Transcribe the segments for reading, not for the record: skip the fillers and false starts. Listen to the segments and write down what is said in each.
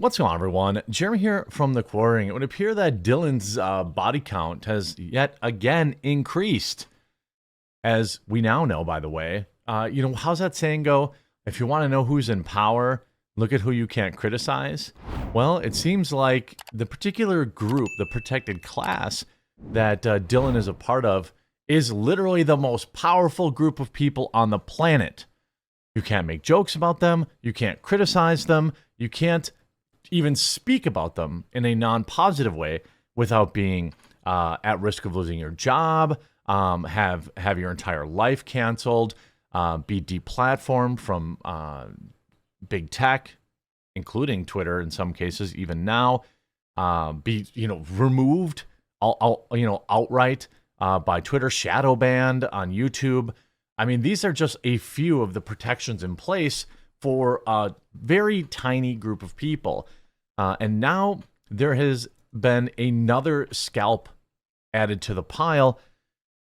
What's going on, everyone? Jeremy here from the Quarrying. It would appear that Dylan's body count has yet again increased. As we now know, by the way. How's that saying go? If you want to know who's in power, look at who you can't criticize. Well, it seems like the particular group, the protected class that Dylan is a part of, is literally the most powerful group of people on the planet. You can't make jokes about them. You can't criticize them. You can't even speak about them in a non-positive way without being at risk of losing your job, have your entire life canceled, be deplatformed from big tech, including Twitter in some cases, even now, be removed outright by Twitter, shadow banned on YouTube. I mean, these are just a few of the protections in place for a very tiny group of people. And now there has been another scalp added to the pile.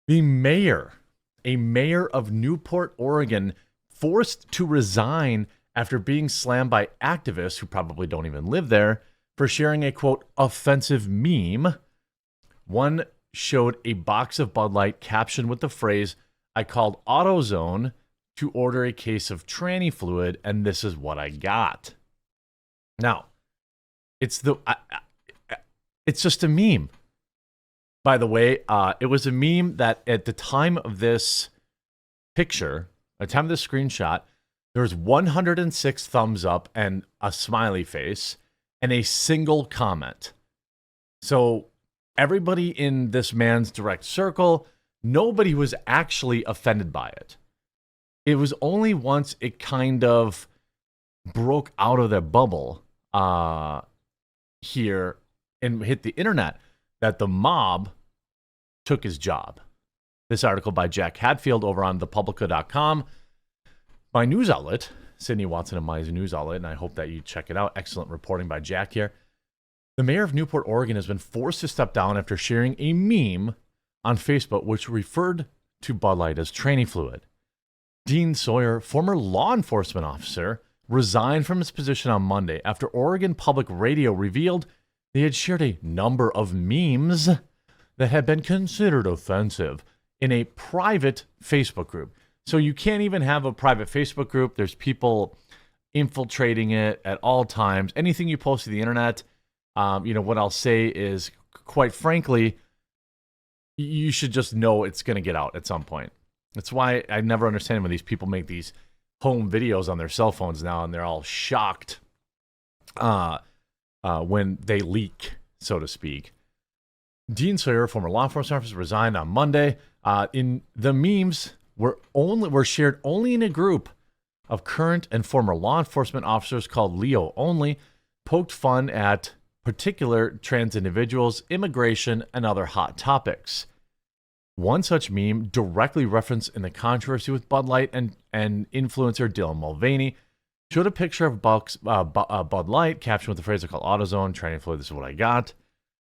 A mayor of Newport, Oregon, forced to resign after being slammed by activists who probably don't even live there for sharing a, quote, offensive meme. One showed a box of Bud Light captioned with the phrase, "I called AutoZone to order a case of tranny fluid, and this is what I got." Now, it's just a meme. By the way, it was a meme that at the time of this picture, at the time of this screenshot, there was 106 thumbs up and a smiley face and a single comment. So everybody in this man's direct circle, nobody was actually offended by it. It was only once it kind of broke out of their bubble here and hit the internet that the mob took his job. This article by Jack Hadfield over on thepublica.com. My news outlet, Sydney Watson and my news outlet, and I hope that you check it out. Excellent reporting by Jack here. The mayor of Newport, Oregon has been forced to step down after sharing a meme on Facebook which referred to Bud Light as tranny fluid. Dean Sawyer, former law enforcement officer, resigned from his position on Monday after Oregon Public Radio revealed they had shared a number of memes that had been considered offensive in a private Facebook group. So you can't even have a private Facebook group. There's people infiltrating it at all times. Anything you post to the internet, what I'll say is, quite frankly, you should just know it's going to get out at some point. That's why I never understand when these people make these home videos on their cell phones now, and they're all shocked when they leak, so to speak. Dean Sawyer, former law enforcement officer, resigned on Monday. In the memes were shared only in a group of current and former law enforcement officers called Leo Only, poked fun at particular trans individuals, immigration, and other hot topics. One such meme, directly referenced in the controversy with Bud Light and influencer Dylan Mulvaney, showed a picture of Bud Light captioned with the phrase, "I call AutoZone tranny fluid, this is what I got."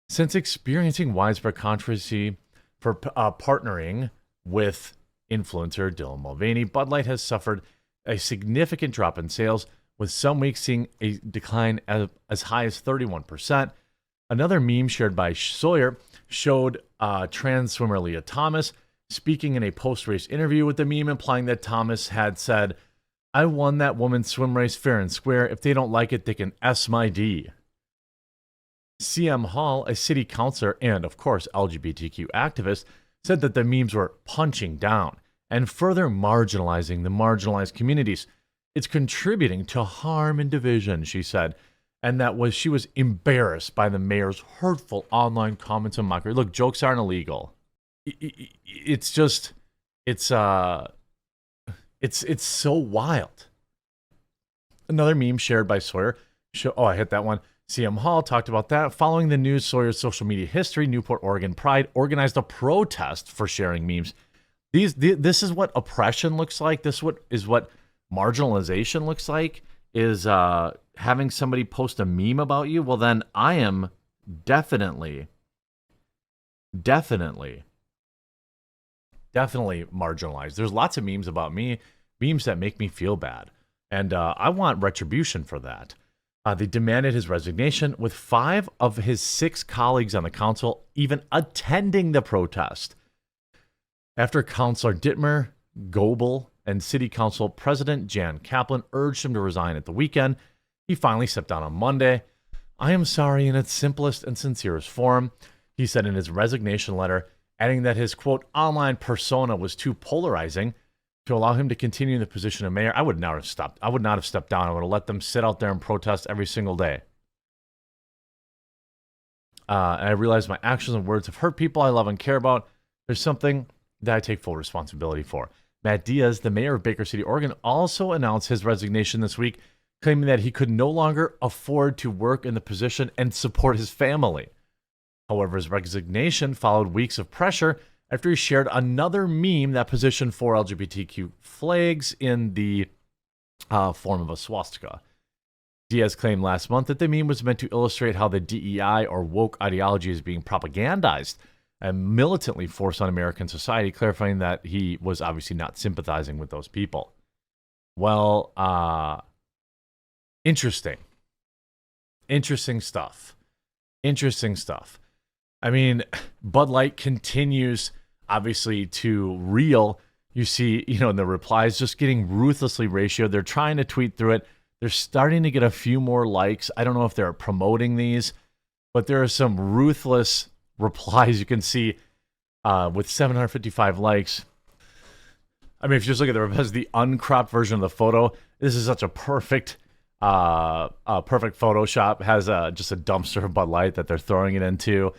Since experiencing widespread controversy for partnering with influencer Dylan Mulvaney, Bud Light has suffered a significant drop in sales, with some weeks seeing a decline as high as 31%. Another meme shared by Sawyer showed trans swimmer Leah Thomas speaking in a post-race interview, with the meme implying that Thomas had said, "I won that women's swim race fair and square. If they don't like it, they can S my D." CM Hall, a city councilor and, of course, LGBTQ activist, said that the memes were punching down and further marginalizing the marginalized communities. "It's contributing to harm and division," she said, and she was embarrassed by the mayor's hurtful online comments and mockery. Look, jokes aren't illegal. It's so wild. Another meme shared by Sawyer. I hit that one. CM Hall talked about that. Following the news, Sawyer's social media history, Newport, Oregon Pride organized a protest for sharing memes. This is what oppression looks like. This is what marginalization looks like, is having somebody post a meme about you. Well, then I am definitely marginalized. There's lots of memes about me, memes that make me feel bad. And I want retribution for that. They demanded his resignation, with 5 of his 6 colleagues on the council even attending the protest. After Councilor Dittmer, Goebel, and City Council President Jan Kaplan urged him to resign at the weekend, he finally stepped down on Monday. "I am sorry in its simplest and sincerest form," he said in his resignation letter, adding that his, quote, online persona was too polarizing to allow him to continue in the position of mayor. I would not have stopped. I would not have stepped down. I would have let them sit out there and protest every single day. And I realize my actions and words have hurt people I love and care about. There's something that I take full responsibility for. Matt Diaz, the mayor of Baker City, Oregon, also announced his resignation this week, claiming that he could no longer afford to work in the position and support his family. However, his resignation followed weeks of pressure after he shared another meme that positioned 4 LGBTQ flags in the form of a swastika. Diaz claimed last month that the meme was meant to illustrate how the DEI or woke ideology is being propagandized and militantly forced on American society, clarifying that he was obviously not sympathizing with those people. Well, interesting stuff. I mean, Bud Light continues, obviously, to reel. You see, in the replies, just getting ruthlessly ratioed. They're trying to tweet through it. They're starting to get a few more likes. I don't know if they're promoting these, but there are some ruthless replies you can see with 755 likes. I mean, if you just look at the uncropped version of the photo, this is such a perfect Photoshop. Has just a dumpster of Bud Light that they're throwing it into.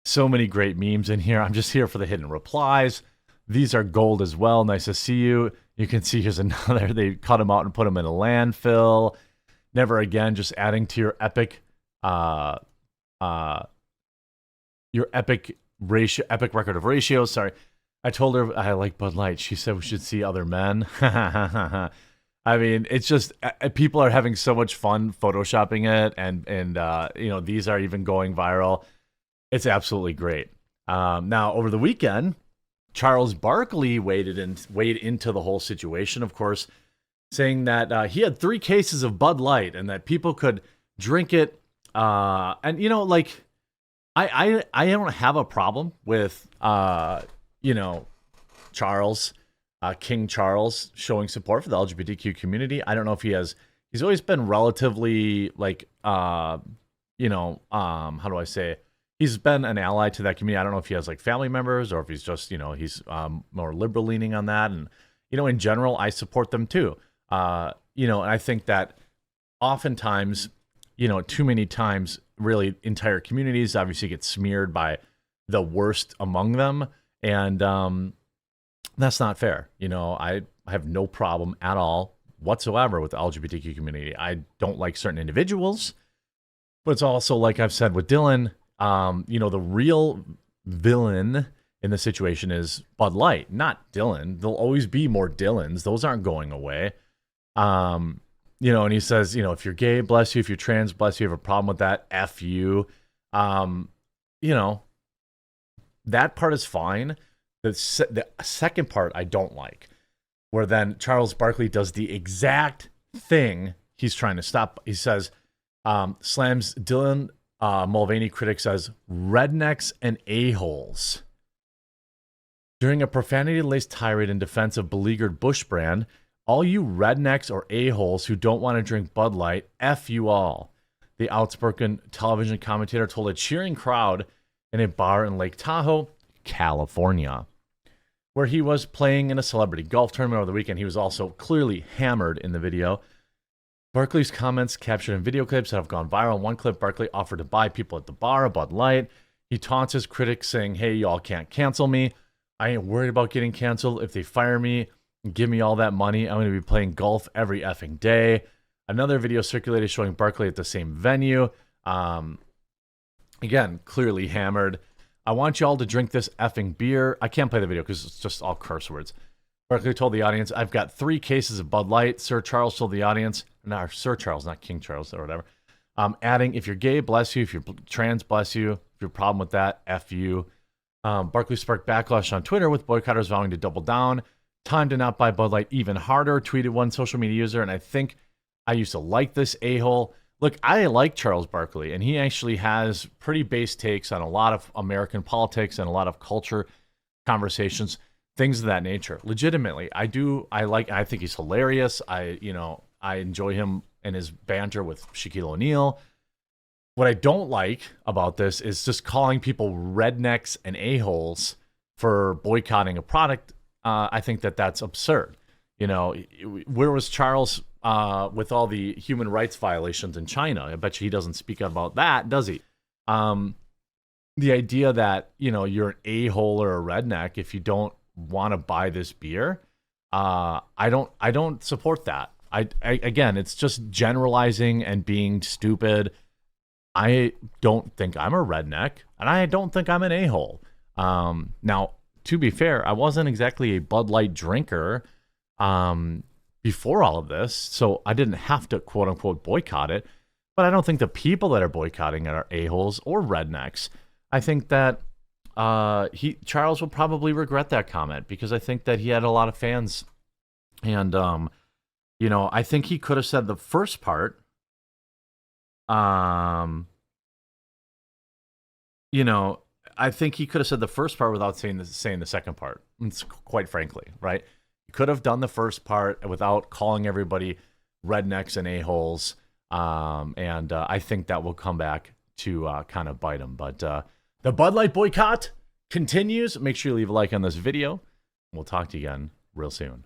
So many great memes in here. I'm just here for the hidden replies. These are gold as well. Nice to see you. You can see here's another. They cut him out and put him in a landfill. Never again. Just adding to your epic record of ratios. Sorry, I told her I like Bud Light. She said we should see other men. I mean, it's just people are having so much fun photoshopping it, and these are even going viral. It's absolutely great. Now, over the weekend, Charles Barkley weighed into the whole situation, of course, saying that he had 3 cases of Bud Light and that people could drink it. I don't have a problem with Charles, King Charles, showing support for the LGBTQ community. I don't know if he's always been relatively how do I say? He's been an ally to that community. I don't know if he has family members or if he's just, he's more liberal leaning on that. And, in general, I support them too. And I think that oftentimes, too many times, really entire communities obviously get smeared by the worst among them. And that's not fair. I have no problem at all whatsoever with the LGBTQ community. I don't like certain individuals, but it's also, like I've said with Dylan, the real villain in the situation is Bud Light, not Dylan. There'll always be more Dylans. Those aren't going away. And he says, if you're gay, bless you. If you're trans, bless you. If you have a problem with that, F you. That part is fine. The second part I don't like, where then Charles Barkley does the exact thing he's trying to stop. He says, slams Dylan Mulvaney critics as rednecks and a-holes. During a profanity-laced tirade in defense of beleaguered Bush brand, all you rednecks or a-holes who don't want to drink Bud Light, F you all, the outspoken television commentator told a cheering crowd in a bar in Lake Tahoe, California, where he was playing in a celebrity golf tournament over the weekend. He was also clearly hammered in the video. Barkley's comments captured in video clips that have gone viral. In one clip, Barkley offered to buy people at the bar a Bud Light. He taunts his critics, saying, "Hey, y'all can't cancel me. I ain't worried about getting canceled. If they fire me and give me all that money, I'm going to be playing golf every effing day." Another video circulated showing Barkley at the same venue. Again, clearly hammered. "I want y'all to drink this effing beer." I can't play the video because it's just all curse words. Barkley told the audience, "I've got 3 cases of Bud Light." Sir Charles told the audience, no, Sir Charles, not King Charles or whatever, adding, "If you're gay, bless you. If you're trans, bless you. If you're a problem with that, F you." Barkley sparked backlash on Twitter, with boycotters vowing to double down. "Time to not buy Bud Light even harder," tweeted one social media user. "And I think I used to like this a-hole. look, I like Charles Barkley, and he actually has pretty base takes on a lot of American politics and a lot of culture conversations, things of that nature. Legitimately, I do. I think he's hilarious. I enjoy him and his banter with Shaquille O'Neal. What I don't like about this is just calling people rednecks and a-holes for boycotting a product. I think that's absurd. Where was Charles with all the human rights violations in China? I bet you he doesn't speak about that, does he? The idea that, you're an a-hole or a redneck if you don't want to buy this beer, I don't support that. Again, it's just generalizing and being stupid. I don't think I'm a redneck, and I don't think I'm an a-hole. Now, to be fair, I wasn't exactly a Bud Light drinker before all of this, so I didn't have to quote unquote boycott it. But I don't think the people that are boycotting it are a-holes or rednecks. I think that Charles will probably regret that comment, because I think that he had a lot of fans, and I think he could have said the first part. I think he could have said the first part without saying the second part. Quite frankly, right? He could have done the first part without calling everybody rednecks and a-holes. And I think that will come back to kind of bite him. But the Bud Light boycott continues. Make sure you leave a like on this video. We'll talk to you again real soon.